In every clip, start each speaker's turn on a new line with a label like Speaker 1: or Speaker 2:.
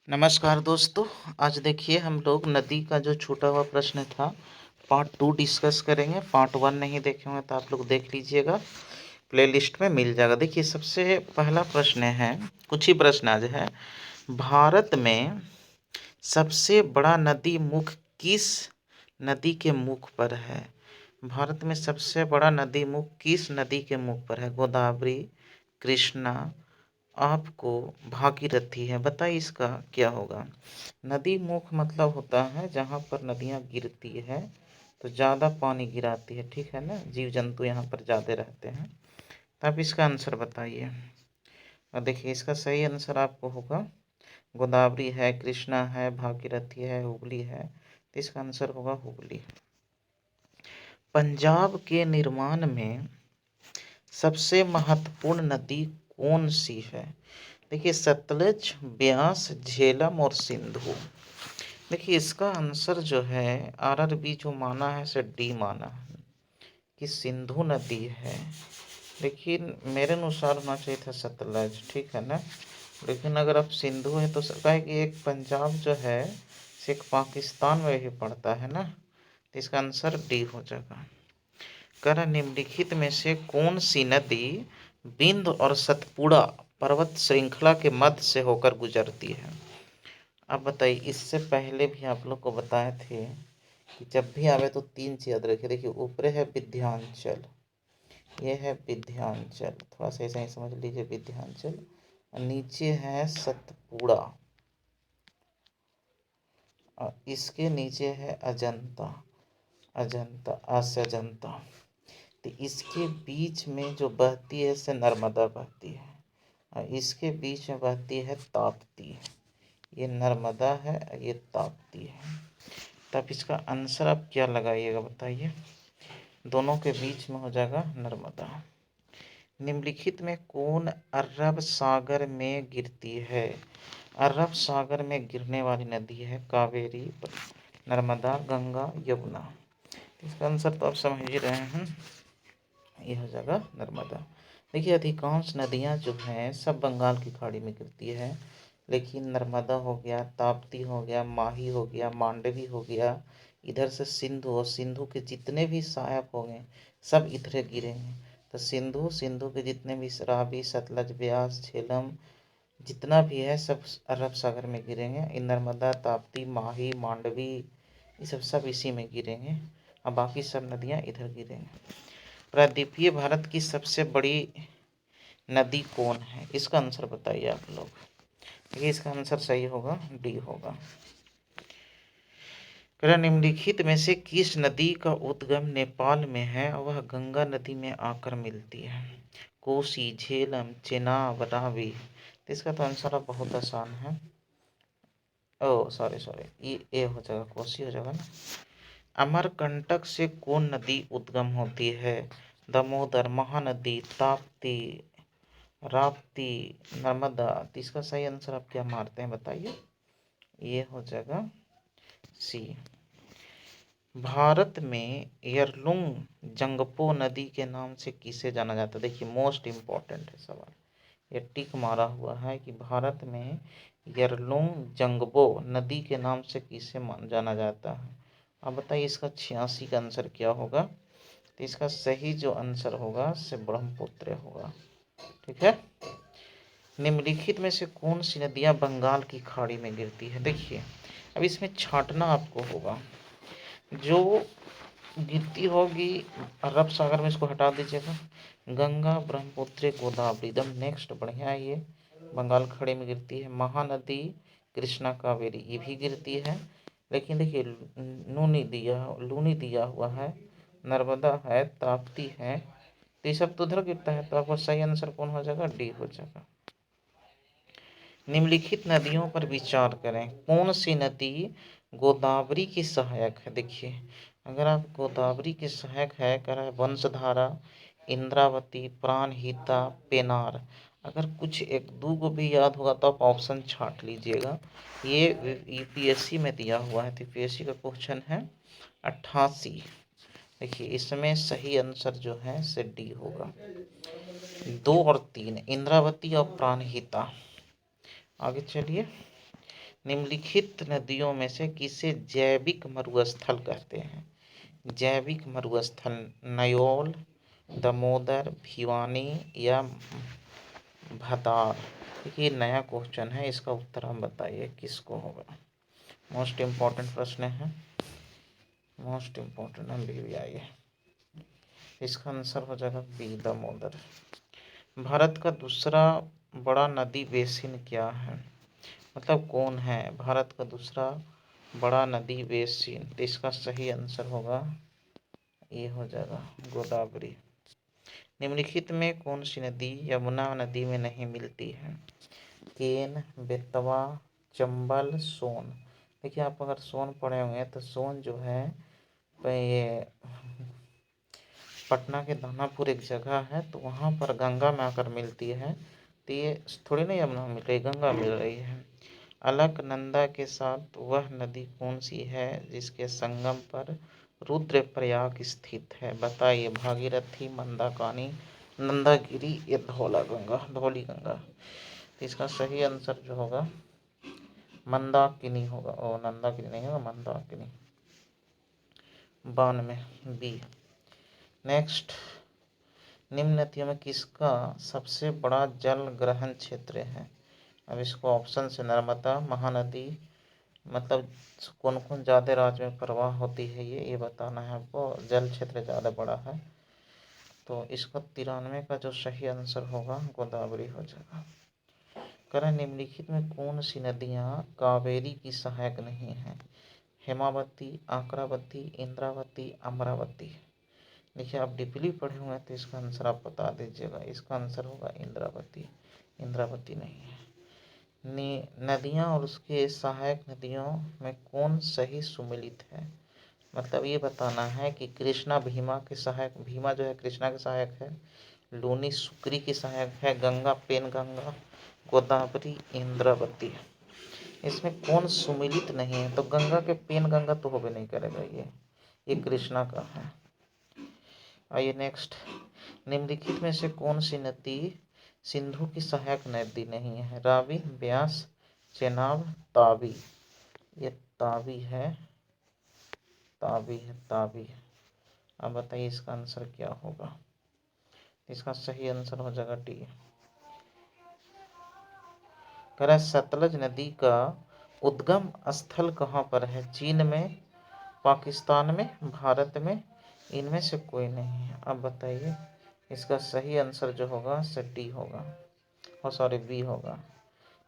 Speaker 1: नमस्कार दोस्तों। आज देखिए हम लोग नदी का जो छूटा हुआ प्रश्न था पार्ट 2 डिस्कस करेंगे। पार्ट 1 नहीं देखे होंगे तो आप लोग देख लीजिएगा, प्लेलिस्ट में मिल जाएगा। देखिए सबसे पहला प्रश्न है, कुछ ही प्रश्न आज है। भारत में सबसे बड़ा नदी मुख किस नदी के मुख पर है? भारत में सबसे बड़ा नदी मुख किस नदी के मुख पर है? गोदावरी, कृष्णा, आपको भागीरथी है। बताइए इसका क्या होगा? नदी मुख मतलब होता है जहाँ पर नदियाँ गिरती है तो ज़्यादा पानी गिराती है, ठीक है ना, जीव जंतु यहाँ पर ज़्यादा रहते हैं। तो आप इसका आंसर बताइए। और देखिए इसका सही आंसर आपको होगा गोदावरी है, कृष्णा है, भागीरथी है, हुगली है। तो इसका आंसर होगा हुगली। पंजाब के निर्माण में सबसे महत्वपूर्ण नदी कौन सी है? देखिए सतलज, ब्यास, झेलम और सिंधु। देखिए इसका आंसर जो है आरआरबी जो माना है से डी माना है कि सिंधु नदी है। लेकिन मेरे अनुसार होना चाहिए था सतलज, ठीक है ना। लेकिन अगर अब सिंधु है तो क्या है कि एक पंजाब जो है एक पाकिस्तान में भी पड़ता है ना, तो इसका आंसर डी हो जाएगा। कर निम्नलिखित में से कौन सी नदी बिंद और सतपुड़ा पर्वत श्रृंखला के मध्य से होकर गुजरती है? अब बताइए, इससे पहले भी आप लोग को बताए थे कि जब भी आवे तो 3 चीज याद रखिए। देखिए ऊपर है विंध्याचल, ये है विंध्याचल, थोड़ा सा ऐसा ही समझ लीजिए विंध्याचल। और नीचे है सतपुड़ा और इसके नीचे है अजंता, अजंता आस्य अजंता। तो इसके बीच में जो बहती है से नर्मदा बहती है और इसके बीच में बहती है ताप्ती। ये नर्मदा है, ये ताप्ती है। तब इसका आंसर आप क्या लगाइएगा बताइए? दोनों के बीच में हो जाएगा नर्मदा। निम्नलिखित में कौन अरब सागर में गिरती है? अरब सागर में गिरने वाली नदी है कावेरी, नर्मदा, गंगा, यमुना। इसका आंसर तो आप समझ ही रहे हैं, ये हो जाएगा नर्मदा। देखिए अधिकांश नदियाँ जो हैं सब बंगाल की खाड़ी में गिरती है, लेकिन नर्मदा हो गया, ताप्ती हो गया, माही हो गया, मांडवी हो गया, इधर से सिंधु और सिंधु के जितने भी सहायक होंगे सब इधर गिरेंगे। तो सिंधु, सिंधु के जितने भी रावी, सतलज, ब्यास, झेलम जितना भी है सब अरब सागर में गिरेंगे। इन नर्मदा, ताप्ती, माही, मांडवी ये सब सब इसी में गिरेंगे और बाकी सब नदियाँ इधर गिरेंगे। प्रायद्वीपीय भारत की सबसे बड़ी नदी कौन है? इसका आंसर बताइए आप लोग। देखिए इसका आंसर सही होगा डी होगा। निम्नलिखित में से किस नदी का उद्गम नेपाल में है और वह गंगा नदी में आकर मिलती है? कोसी, झेलम, चेनाब, रावी। तो इसका तो आंसर अब बहुत आसान है। ओ सॉरी सॉरी, ये ए हो जाएगा, कोसी हो जाएगा ना। अमरकंटक से कौन नदी उद्गम होती है? दामोदर, महानदी, ताप्ती, राप्ती, नर्मदा। तो इसका सही आंसर आप क्या मारते हैं बताइए? ये हो जाएगा सी। भारत में यरलुंग जंगपो नदी के नाम से किसे जाना जाता है? देखिए मोस्ट इम्पॉर्टेंट है सवाल, ये टिक मारा हुआ है कि भारत में यरलुंग जंगबो नदी के नाम से किसे जाना जाता है? अब बताइए इसका 86 का आंसर क्या होगा? तो इसका सही जो आंसर होगा से ब्रह्मपुत्र होगा, ठीक है। निम्नलिखित में से कौन सी नदियाँ बंगाल की खाड़ी में गिरती है? देखिए अब इसमें छांटना आपको होगा, जो गिरती होगी अरब सागर में इसको हटा दीजिएगा। गंगा, ब्रह्मपुत्र, गोदावरी, एकदम नेक्स्ट बढ़िया है, ये बंगाल खाड़ी में गिरती है। महानदी, कृष्णा, कावेरी ये भी गिरती है, लेकिन देखिए लूनी दिया हुआ है, नर्मदा है, ताप्ती है, तो ये सब तो उधर गिरता है। तो आपका सही आंसर कौन हो जाएगा? डी हो जाएगा। निम्नलिखित नदियों पर विचार करें, कौन सी नदी गोदावरी की सहायक है? देखिए अगर आप गोदावरी की सहायक है कर वंशधारा, इंद्रावती, प्राणहिता, पेनार। अगर कुछ एक दो को भी याद होगा तो आप ऑप्शन छांट लीजिएगा। ये यूपीएससी में दिया हुआ है, तो यूपीएससी का क्वेश्चन है 88। देखिए इसमें सही आंसर जो है से डी होगा। 2 और 3 इंद्रावती और प्राणहिता। आगे चलिए, निम्नलिखित नदियों में से किसे जैविक मरुस्थल कहते हैं? जैविक मरुस्थल नयोल, दामोदर, भिवानी या भदार। देखिए नया क्वेश्चन है, इसका उत्तर हम बताइए किसको होगा। मोस्ट इम्पॉर्टेंट प्रश्न है, मोस्ट इम्पॉर्टेंट BVI है। इसका आंसर हो जाएगा बी, दामोदर। भारत का दूसरा बड़ा नदी बेसिन क्या है? मतलब कौन है भारत का दूसरा बड़ा नदी बेसिन? तो इसका सही आंसर होगा, ये हो जाएगा गोदावरी। निम्नलिखित में कौन सी नदी यमुना नदी में नहीं मिलती है? केन, बेतवा, चंबल, सोन। देखिए आप अगर सोन पढ़े होंगे तो सोन जो है ये पटना के दानापुर एक जगह है, तो वहाँ पर गंगा में आकर मिलती है। तो ये थोड़ी ना यमुना मिल रही, गंगा मिल रही है। अलकनंदा के साथ वह नदी कौन सी है जिसके संगम पर रुद्रप्रयाग स्थित है? बताइए। भागीरथी, मंदाकिनी, नंदागिरी या धौली गंगा। तो इसका सही आंसर जो होगा मंदाकिनी होगा, और नंदागिरी नहीं होगा, मंदाकिनी। 92 बी। नेक्स्ट, निम्न नदियों में किसका सबसे बड़ा जल ग्रहण क्षेत्र है? अब इसको ऑप्शन से नर्मदा, महानदी, मतलब कौन कौन ज़्यादा राज्य में प्रवाह होती है ये बताना है आपको। जल क्षेत्र ज़्यादा बड़ा है, तो इसका 93 का जो सही आंसर होगा गोदावरी हो जाएगा। करें निम्नलिखित में कौन सी नदियाँ कावेरी की सहायक नहीं है? हेमावती, आंकरावती, इंद्रावती, अमरावती। देखिए आप डीपली पढ़े हुए हैं तो इसका आंसर आप बता दीजिएगा। इसका आंसर होगा इंद्रावती। इंद्रावती नहीं है। नदियाँ और उसके सहायक नदियों में कौन सही सुमिलित है? मतलब ये बताना है कि कृष्णा भीमा के सहायक, भीमा जो है कृष्णा के सहायक है, लूनी सुक्री की सहायक है, गंगा पेनगंगा, गोदावरी, इंद्रावती। इसमें कौन सुमिलित नहीं है? तो गंगा के पेनगंगा तो होबे नहीं करेगा, ये कृष्णा का है। आइए नेक्स्ट, निम्नलिखित में से कौन सी नदी सिंधु की सहायक नदी नहीं है? रावी, ब्यास, चेनाब, तावी। ये तावी है, तावी है, तावी। अब बताइए इसका आंसर क्या होगा। इसका सही आंसर हो जाएगा डी। कह रहा है सतलज नदी का उद्गम स्थल कहाँ पर है? चीन में, पाकिस्तान में, भारत में, इनमें से कोई नहीं है। अब बताइए इसका सही आंसर जो होगा से डी होगा, और सॉरी बी होगा।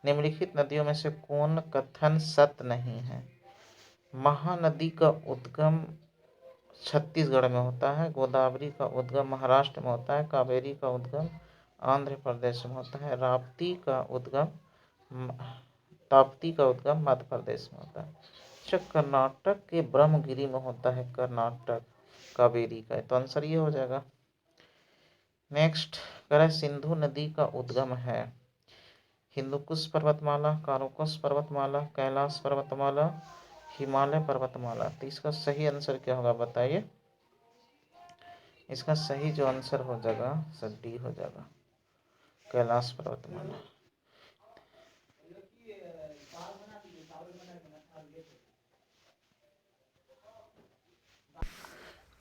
Speaker 1: निम्नलिखित नदियों में से कौन कथन सत्य नहीं है? महानदी का उद्गम छत्तीसगढ़ में होता है, गोदावरी का उद्गम महाराष्ट्र में होता है, कावेरी का उद्गम आंध्र प्रदेश में होता है, ताप्ती का उद्गम मध्य प्रदेश में होता है। अच्छा, कर्नाटक के ब्रह्मगिरी में होता है, कर्नाटक कावेरी का, तो आंसर ये हो जाएगा। नेक्स्ट, कह रहा है सिंधु नदी का उद्गम है हिंदुकुश पर्वतमाला, कारोकस पर्वतमाला, कैलाश पर्वतमाला, हिमालय पर्वतमाला। तो इसका सही आंसर क्या होगा बताइए। इसका सही जो आंसर हो जाएगा सर डी हो जाएगा, कैलाश पर्वतमाला।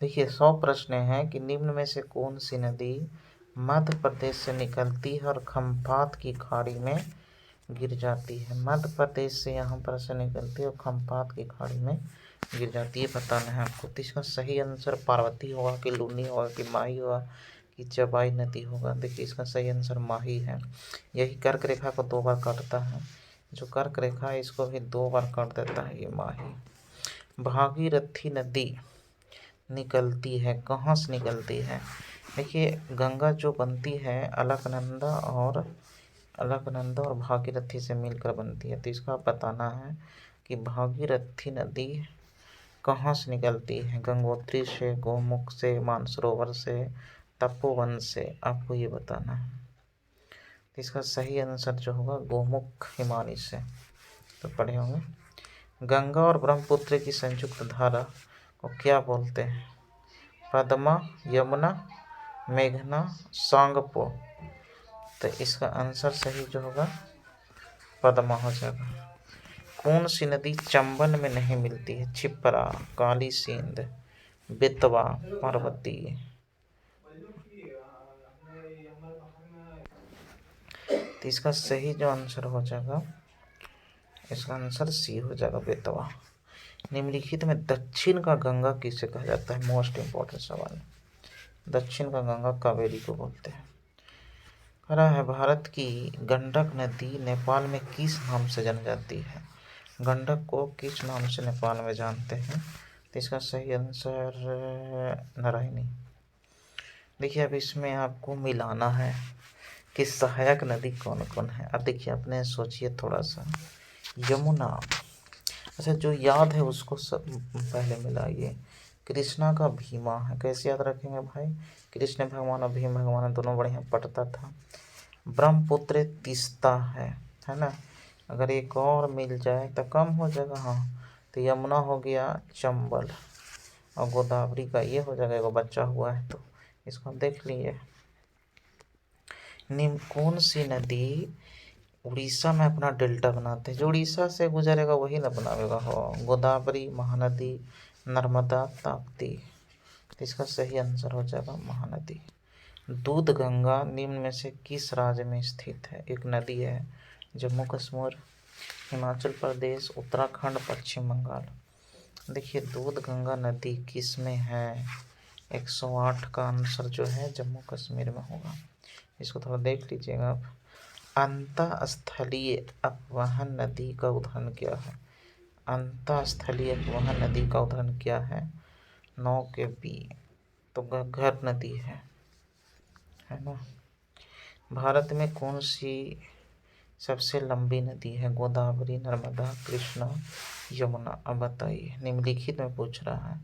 Speaker 1: देखिए 100 प्रश्न है कि निम्न में से कौन सी नदी मध्य प्रदेश से निकलती है और खम्पात की खाड़ी में गिर जाती है? मध्य प्रदेश से यहाँ पर से निकलती है और खम्पात की खाड़ी में गिर जाती है, बताना है आपको। तो इसका सही आंसर पार्वती होगा कि लूनी होगा कि माही होगा कि चबाई नदी होगा? देखिए इसका सही आंसर माही है। यही कर्क रेखा को 2 बार काटता है, जो कर्क रेखा है इसको भी 2 बार काट देता है, ये माही। भागीरथी नदी निकलती है कहाँ से निकलती है? देखिए गंगा जो बनती है अलकनंदा और भागीरथी से मिलकर बनती है। तो इसका आप बताना है कि भागीरथी नदी कहाँ से निकलती है? गंगोत्री से, गोमुख से, मानसरोवर से, तपोवन से? आपको ये बताना है। तो इसका सही आंसर जो होगा गोमुख हिमानी से, तो पढ़े होंगे। गंगा और ब्रह्मपुत्र की संयुक्त धारा को क्या बोलते हैं? पद्मा, यमुना, मेघना, सांगपो। तो इसका आंसर सही जो होगा पद्मा हो जाएगा। कौन सी नदी चंबल में नहीं मिलती है? छिप्रा, काली सिंध, बेतवा, पार्वती। तो इसका सही जो आंसर हो जाएगा, इसका आंसर सी हो जाएगा, बेतवा। निम्नलिखित में दक्षिण का गंगा किसे कहा जाता है? मोस्ट इंपॉर्टेंट सवाल। दक्षिण का गंगा कावेरी को बोलते हैं। कह रहा है भारत की गंडक नदी नेपाल में किस नाम से जानी जाती है? गंडक को किस नाम से नेपाल में जानते हैं? तो इसका सही आंसर नारायणी। देखिए अब इसमें आपको मिलाना है कि सहायक नदी कौन कौन है। अब देखिए अपने सोचिए थोड़ा सा। यमुना, अच्छा जो याद है उसको सब पहले मिलाइए। कृष्णा का भीमा है, कैसे याद रखेंगे भाई? कृष्ण भगवान और भीम भगवान दोनों बढ़िया पटता था। ब्रह्मपुत्र तीस्ता है ना। अगर एक और मिल जाए तो कम हो जाएगा। हाँ, तो यमुना हो गया चंबल, और गोदावरी का ये हो जाएगा, एगो बच्चा हुआ है तो इसको देख लिए। निम्न कौन सी नदी उड़ीसा में अपना डेल्टा बनाते हैं? जो उड़ीसा से गुजरेगा वही ना बनावेगा। हो, गोदावरी, महानदी, नर्मदा, ताप्ती। तो इसका सही आंसर हो जाएगा महानदी। दूध गंगा निम्न में से किस राज्य में स्थित है? एक नदी है, जम्मू कश्मीर, हिमाचल प्रदेश, उत्तराखंड, पश्चिम बंगाल। देखिए दूध गंगा नदी किस में है? 108 का आंसर जो है जम्मू कश्मीर में होगा। इसको थोड़ा देख लीजिएगा आप। अंतःस्थलीय अपवहन नदी का उदाहरण क्या है? अंतःस्थलीय अपवहन नदी का उदाहरण क्या है? 9 के बी, तो घग्गर नदी है ना। भारत में कौन सी सबसे लंबी नदी है? गोदावरी, नर्मदा, कृष्णा, यमुना। अब बताइए, निम्नलिखित में पूछ रहा है।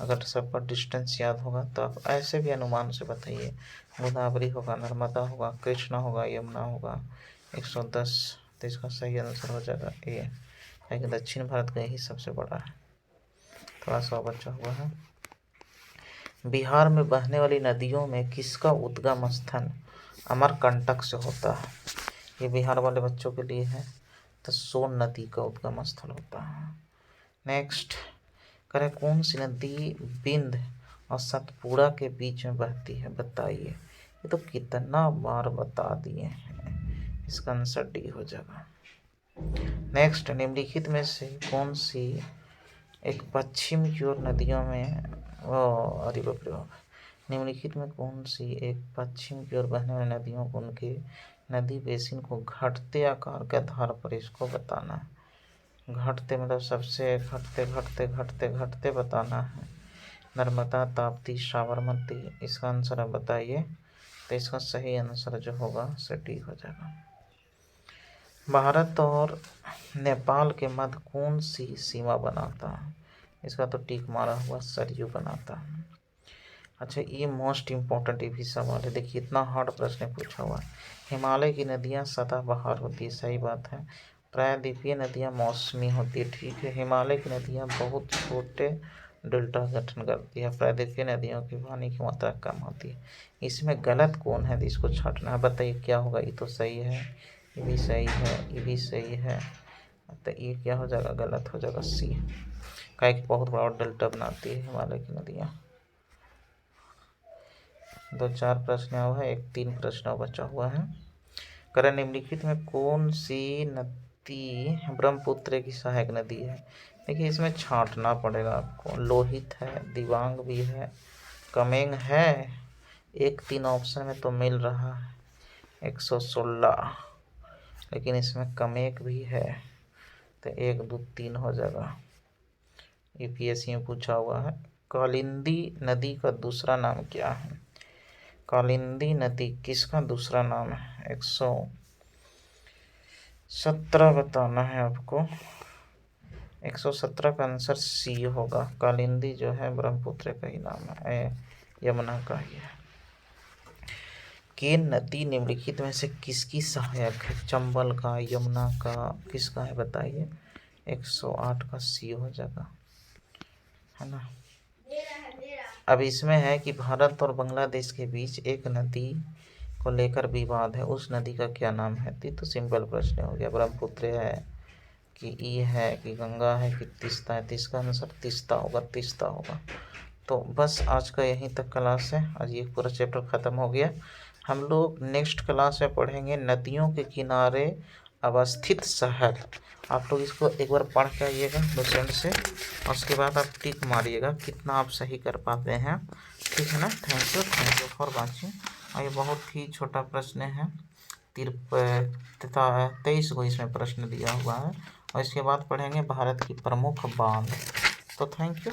Speaker 1: अगर सबका डिस्टेंस याद होगा तो आप ऐसे भी अनुमान से बताइए। गोदावरी होगा, नर्मदा होगा, कृष्णा होगा, यमुना होगा। 110। तो इसका सही आंसर हो जाएगा ए, क्योंकि दक्षिण भारत का यही सबसे बड़ा है। थोड़ा सा बचा हुआ है। बिहार में बहने वाली नदियों में किसका उद्गम स्थान अमरकंटक से होता है? ये बिहार वाले बच्चों के लिए है। तो सोन नदी का उद्गम स्थल होता है। नेक्स्ट करें, कौन सी नदी बिंद और सतपुड़ा के बीच में बहती है? बताइए। ये तो कितना बार बता दिए हैं, इसका आंसर डी हो जाएगा। नेक्स्ट, निम्नलिखित में से कौन सी एक पश्चिम की ओर नदियों में अरे बाप रे बाप, निम्नलिखित में कौन सी एक पश्चिम की ओर बहने वाली नदियों को उनके नदी बेसिन को घटते आकार के आधार पर इसको बताना है। घटते मतलब सबसे घटते घटते घटते घटते बताना है। नर्मदा, ताप्ती, साबरमती। इसका आंसर आप बताइए। तो इसका सही आंसर जो होगा डी हो जाएगा। भारत और नेपाल के मध्य कौन सी सीमा बनाता है? इसका तो टिक मारा हुआ सरयू बनाता है। अच्छा, ये मोस्ट इम्पोर्टेंट ये भी सवाल है। देखिए इतना हार्ड प्रश्न पूछा हुआ है। हिमालय की नदियाँ सदाबहार होती है, सही बात है। प्रायद्वीपीय नदियाँ मौसमी होती है, ठीक है। हिमालय की नदियाँ बहुत छोटे डेल्टा गठन करती है। प्रायद्वीपीय नदियों की पानी की मात्रा कम होती है। इसमें गलत कौन है? इसको छांटना है। बताइए क्या होगा? ये तो सही है, ये भी सही है, ये भी सही है, तो ये क्या हो जाएगा? गलत हो जाएगा, सी। का एक बहुत बड़ा डेल्टा बनाती है हिमालय की नदियाँ। 2-4 प्रश्न हुआ है, 3 प्रश्न बचा हुआ है। करें, निम्नलिखित में कौन सी नदी ब्रह्मपुत्र की सहायक नदी है? देखिए इसमें छांटना पड़ेगा आपको। लोहित है, दिबांग भी है, कमेंग है। 1-3 ऑप्शन में तो मिल रहा है 116, लेकिन इसमें कमेक भी है, तो 1, 2, 3 हो जाएगा। यूपीएससी में पूछा हुआ है। कालिंदी नदी का दूसरा नाम क्या है? कालिंदी नदी किसका दूसरा नाम है? 117 बताना है आपको। 117 का आंसर सी होगा। कालिंदी जो है ब्रह्मपुत्र का ही नाम है, यमुना का ही है। केन नदी निम्नलिखित में से किसकी सहायक है? चंबल का, यमुना का, किसका है बताइए। 108 का सी हो जाएगा, है ना। अब इसमें है कि भारत और बांग्लादेश के बीच एक नदी को लेकर विवाद है, उस नदी का क्या नाम है? तो सिंपल प्रश्न हो गया। ब्रह्मपुत्र है, कि ई है कि गंगा है कि तीस्ता है, तो इसका आंसर तीस्ता होगा, तीस्ता होगा। तो बस आज का यहीं तक क्लास है, आज ये पूरा चैप्टर ख़त्म हो गया। हम लोग नेक्स्ट क्लास में पढ़ेंगे नदियों के किनारे अवस्थित शहर। आप लोग इसको एक बार पढ़ के आइएगा डोसेंट से, और उसके बाद आप टिक मारिएगा कितना आप सही कर पाते हैं, ठीक है ना। Thank you for watching. और ये बहुत ही छोटा प्रश्न है, 23 को इसमें प्रश्न दिया हुआ है, और इसके बाद पढ़ेंगे भारत की प्रमुख बांध। तो थैंक यू।